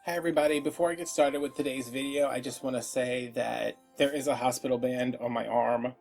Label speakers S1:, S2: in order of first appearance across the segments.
S1: Hi everybody, before I get started with today's video, I just want to say that there is a hospital band on my arm.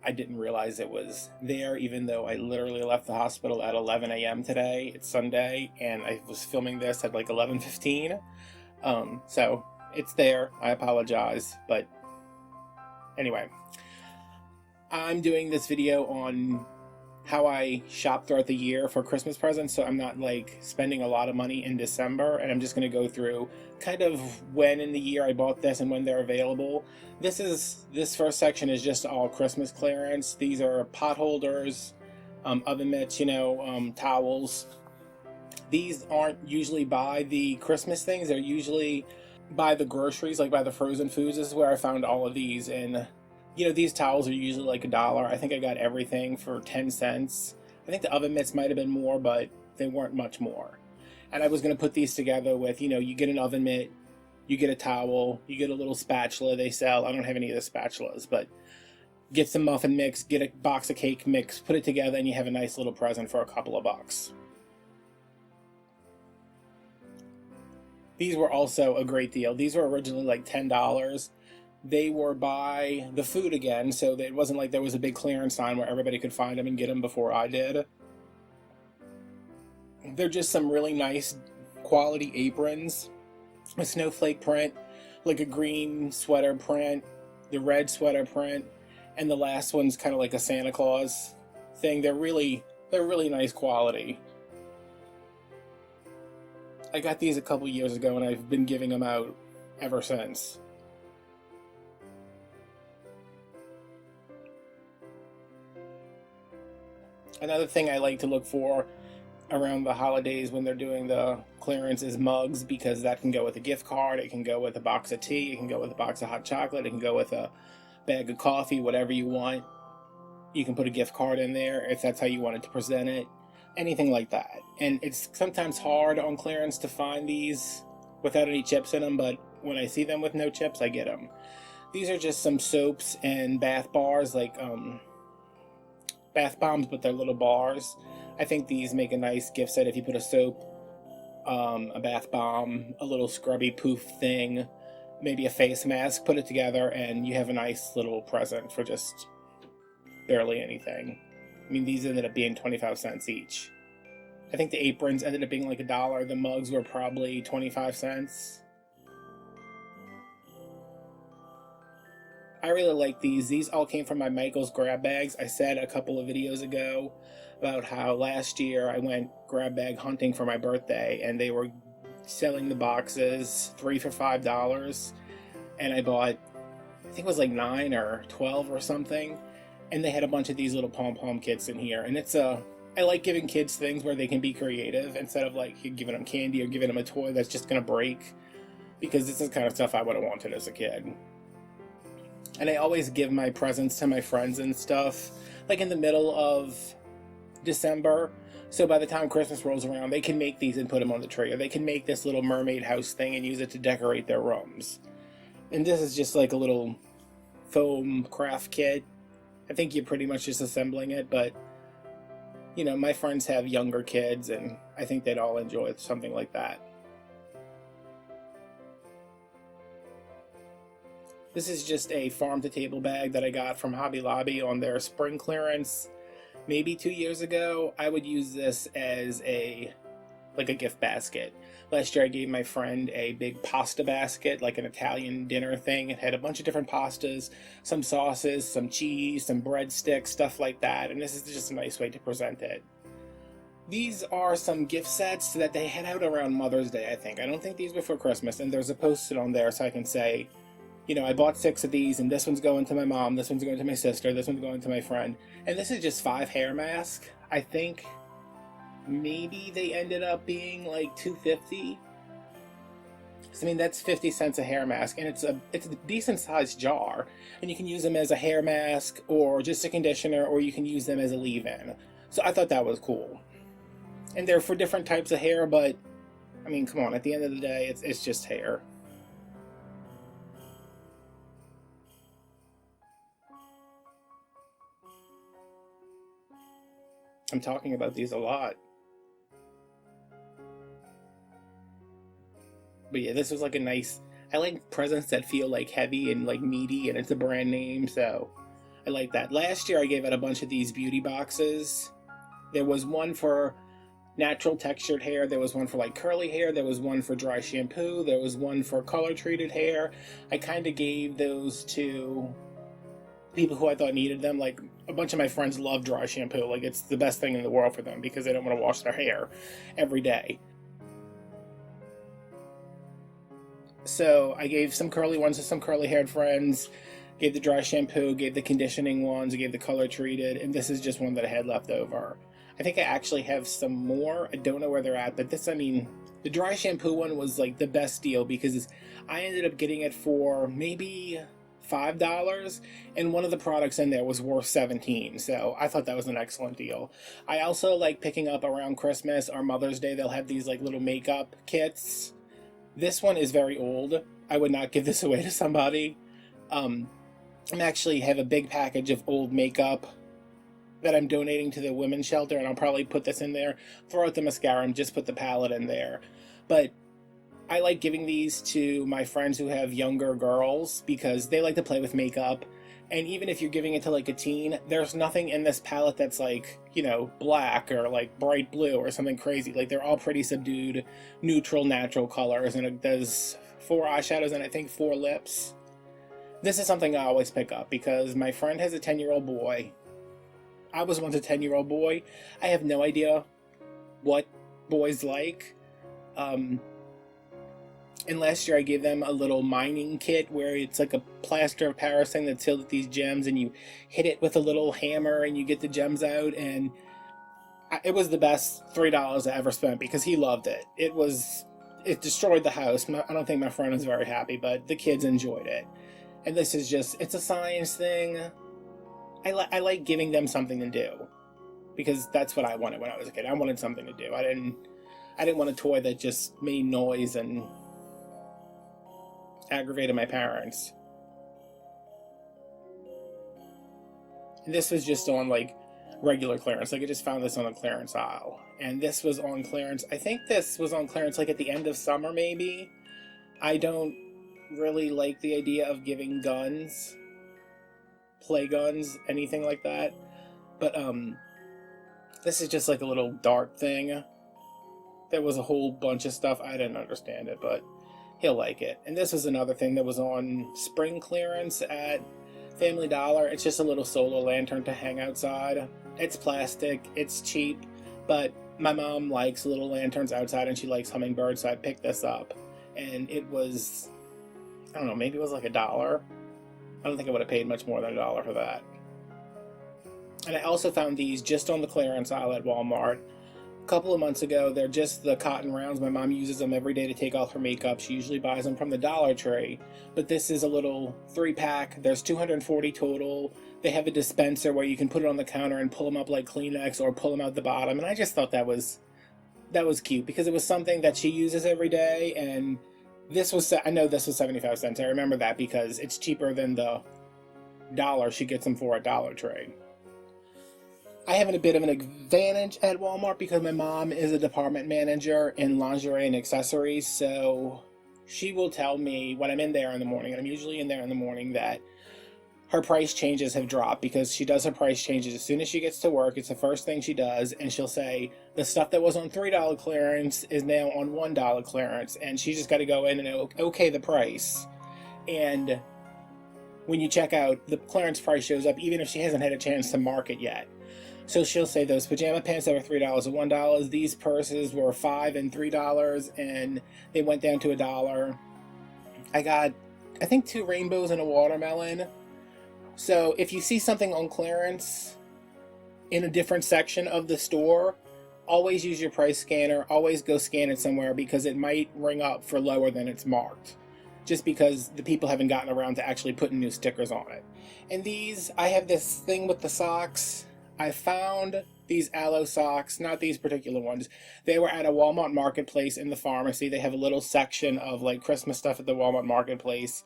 S1: I didn't realize it was there even though I literally left the hospital at 11 a.m. today. It's Sunday and I was filming this at like 11:15. So it's there. I apologize, but anyway, I'm doing this video on how I shop throughout the year for Christmas presents, so I'm not like spending a lot of money in December, and I'm just going to go through kind of when in the year I bought this and when they're available. This first section is just all Christmas clearance. These are pot holders, oven mitts, towels. These aren't usually by the Christmas things, they're usually by the groceries, like by the frozen foods. This is where I found all of these, and these towels are usually like $1. I think I got everything for 10 cents. I think the oven mitts might have been more, but they weren't much more. And I was going to put these together with, you get an oven mitt, you get a towel, you get a little spatula they sell. I don't have any of the spatulas, but get some muffin mix, get a box of cake mix, put it together, and you have a nice little present for a couple of bucks. These were also a great deal. These were originally like $10. They were by the food again, so it wasn't like there was a big clearance sign where everybody could find them and get them before I did. They're just some really nice quality aprons, a snowflake print, like a green sweater print, the red sweater print, and the last one's kind of like a Santa Claus thing. They're really nice quality. I got these a couple years ago and I've been giving them out ever since. Another thing I like to look for around the holidays when they're doing the clearance is mugs, because that can go with a gift card, it can go with a box of tea, it can go with a box of hot chocolate, it can go with a bag of coffee, whatever you want. You can put a gift card in there if that's how you wanted to present it. Anything like that. And it's sometimes hard on clearance to find these without any chips in them, but when I see them with no chips, I get them. These are just some soaps and bath bars, like bath bombs, but they're little bars. I think these make a nice gift set if you put a soap, a bath bomb, a little scrubby poof thing, maybe a face mask, put it together, and you have a nice little present for just barely anything. I mean, these ended up being 25 cents each. I think the aprons ended up being like $1. The mugs were probably 25 cents. I really like these. These all came from my Michael's grab bags. I said a couple of videos ago about how last year I went grab bag hunting for my birthday and they were selling the boxes 3 for $5. And I bought, I think it was like 9 or 12 or something. And they had a bunch of these little pom-pom kits in here. And I like giving kids things where they can be creative instead of like giving them candy or giving them a toy that's just going to break. Because this is the kind of stuff I would have wanted as a kid. And I always give my presents to my friends and stuff, like in the middle of December. So by the time Christmas rolls around, they can make these and put them on the tree. Or they can make this little mermaid house thing and use it to decorate their rooms. And this is just like a little foam craft kit. I think you're pretty much just assembling it, but my friends have younger kids and I think they'd all enjoy something like that. This is just a farm-to-table bag that I got from Hobby Lobby on their spring clearance maybe 2 years ago. I would use this as a gift basket. Last year I gave my friend a big pasta basket, like an Italian dinner thing. It had a bunch of different pastas, some sauces, some cheese, some breadsticks, stuff like that. And this is just a nice way to present it. These are some gift sets that they had out around Mother's Day, I think. I don't think these were for Christmas. And there's a post-it on there so I can say, I bought 6 of these, and this one's going to my mom, this one's going to my sister, this one's going to my friend. And this is just 5 hair masks. I think maybe they ended up being like $2.50. So, I mean, that's 50 cents a hair mask, and it's a decent sized jar. And you can use them as a hair mask, or just a conditioner, or you can use them as a leave-in. So I thought that was cool. And they're for different types of hair, but, I mean, come on, at the end of the day, it's just hair. I'm talking about these a lot. But yeah, this was like a nice, I like presents that feel like heavy and like meaty, and it's a brand name, so I like that. Last year I gave out a bunch of these beauty boxes. There was one for natural textured hair, there was one for like curly hair, there was one for dry shampoo, there was one for color treated hair. I kind of gave those to people who I thought needed them. Like a bunch of my friends love dry shampoo. Like it's the best thing in the world for them because they don't want to wash their hair every day. So I gave some curly ones to some curly haired friends, gave the dry shampoo, gave the conditioning ones, gave the color treated, and this is just one that I had left over. I think I actually have some more. I don't know where they're at, but this, I mean, the dry shampoo one was like the best deal because I ended up getting it for maybe $5, and one of the products in there was worth 17, so I thought that was an excellent deal. I also like picking up around Christmas or Mother's Day, they'll have these like little makeup kits. This one is very old. I would not give this away to somebody. I actually have a big package of old makeup that I'm donating to the women's shelter, and I'll probably put this in there, throw out the mascara, and just put the palette in there. But I like giving these to my friends who have younger girls because they like to play with makeup. And even if you're giving it to like a teen, there's nothing in this palette that's like, you know, black or like bright blue or something crazy. Like they're all pretty subdued, neutral, natural colors, and it does 4 eyeshadows and I think 4 lips. This is something I always pick up because my friend has a 10-year-old boy. I was once a 10-year-old boy. I have no idea what boys like. And last year I gave them a little mining kit where it's like a plaster of Paris thing that's filled with these gems, and you hit it with a little hammer and you get the gems out, and it was the best $3 I ever spent because he loved it. It destroyed the house. I don't think my friend was very happy, but the kids enjoyed it. And this is just, it's a science thing. I like giving them something to do because that's what I wanted when I was a kid. I wanted something to do. I didn't want a toy that just made noise and aggravated my parents. And this was just on like regular clearance. Like I just found this on a clearance aisle, and this was on clearance. I think this was on clearance like at the end of summer maybe. I don't really like the idea of giving guns, play guns, anything like that. But this is just like a little dart thing. There was a whole bunch of stuff. I didn't understand it, but he'll like it. And this was another thing that was on spring clearance at Family Dollar. It's just a little solar lantern to hang outside. It's plastic, it's cheap, but my mom likes little lanterns outside and she likes hummingbirds, so I picked this up. And it was, I don't know, maybe it was like $1. I don't think I would have paid much more than $1 for that. And I also found these just on the clearance aisle at Walmart a couple of months ago. They're just the cotton rounds. My mom uses them every day to take off her makeup. She usually buys them from the Dollar Tree. But this is a little 3-pack. There's 240 total. They have a dispenser where you can put it on the counter and pull them up like Kleenex or pull them out the bottom. And I just thought that was cute because it was something that she uses every day. And I know this was 75 cents. I remember that because it's cheaper than the $1 she gets them for at Dollar Tree. I have a bit of an advantage at Walmart because my mom is a department manager in lingerie and accessories, so she will tell me when I'm in there in the morning, and I'm usually in there in the morning, that her price changes have dropped because she does her price changes as soon as she gets to work. It's the first thing she does, and she'll say the stuff that was on $3 clearance is now on $1 clearance, and she just got to go in and okay the price. And when you check out, the clearance price shows up even if she hasn't had a chance to mark it yet. So she'll say those pajama pants that were $3 are $1. These purses were $5 and $3, and they went down to $1. I got, I think, 2 rainbows and a watermelon. So if you see something on clearance in a different section of the store, always use your price scanner. Always go scan it somewhere because it might ring up for lower than it's marked, just because the people haven't gotten around to actually putting new stickers on it. And these, I have this thing with the socks. I found these aloe socks, not these particular ones. They were at a Walmart marketplace in the pharmacy. They have a little section of like Christmas stuff at the Walmart marketplace.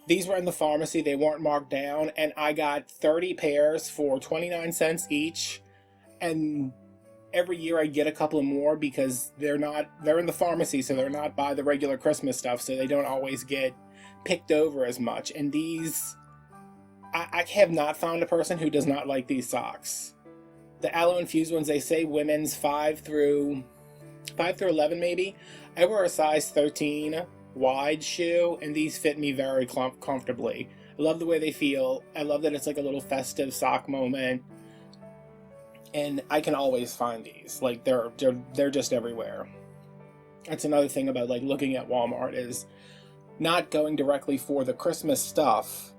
S1: These were in the pharmacy. They weren't marked down, and I got 30 pairs for 29 cents each. And every year I get a couple more because they're in the pharmacy, so they're not by the regular Christmas stuff, so they don't always get picked over as much. And these, I have not found a person who does not like these socks. The aloe infused ones, they say women's 5 through 11 maybe. I wear a size 13 wide shoe, and these fit me very comfortably. I love the way they feel. I love that it's like a little festive sock moment. And I can always find these. Like, they're just everywhere. That's another thing about like looking at Walmart, is not going directly for the Christmas stuff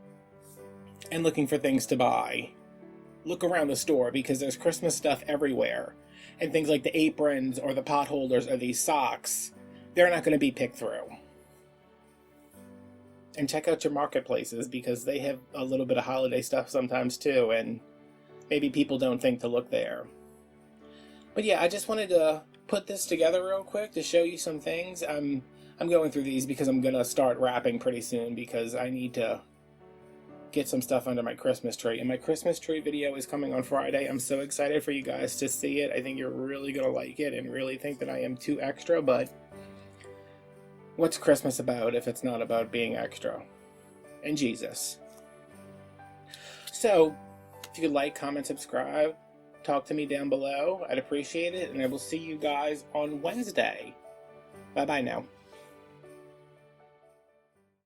S1: and looking for things to buy. Look around the store, because there's Christmas stuff everywhere. And things like the aprons or the pot holders or these socks, they're not going to be picked through. And check out your marketplaces, because they have a little bit of holiday stuff sometimes too, and maybe people don't think to look there. But yeah, I just wanted to put this together real quick to show you some things. I'm going through these because I'm going to start wrapping pretty soon, because I need to get some stuff under my Christmas tree. And my Christmas tree video is coming on Friday. I'm so excited for you guys to see it. I think you're really going to like it and really think that I am too extra, but what's Christmas about if it's not about being extra? And Jesus. So, if you could like, comment, subscribe, talk to me down below, I'd appreciate it, and I will see you guys on Wednesday. Bye-bye now.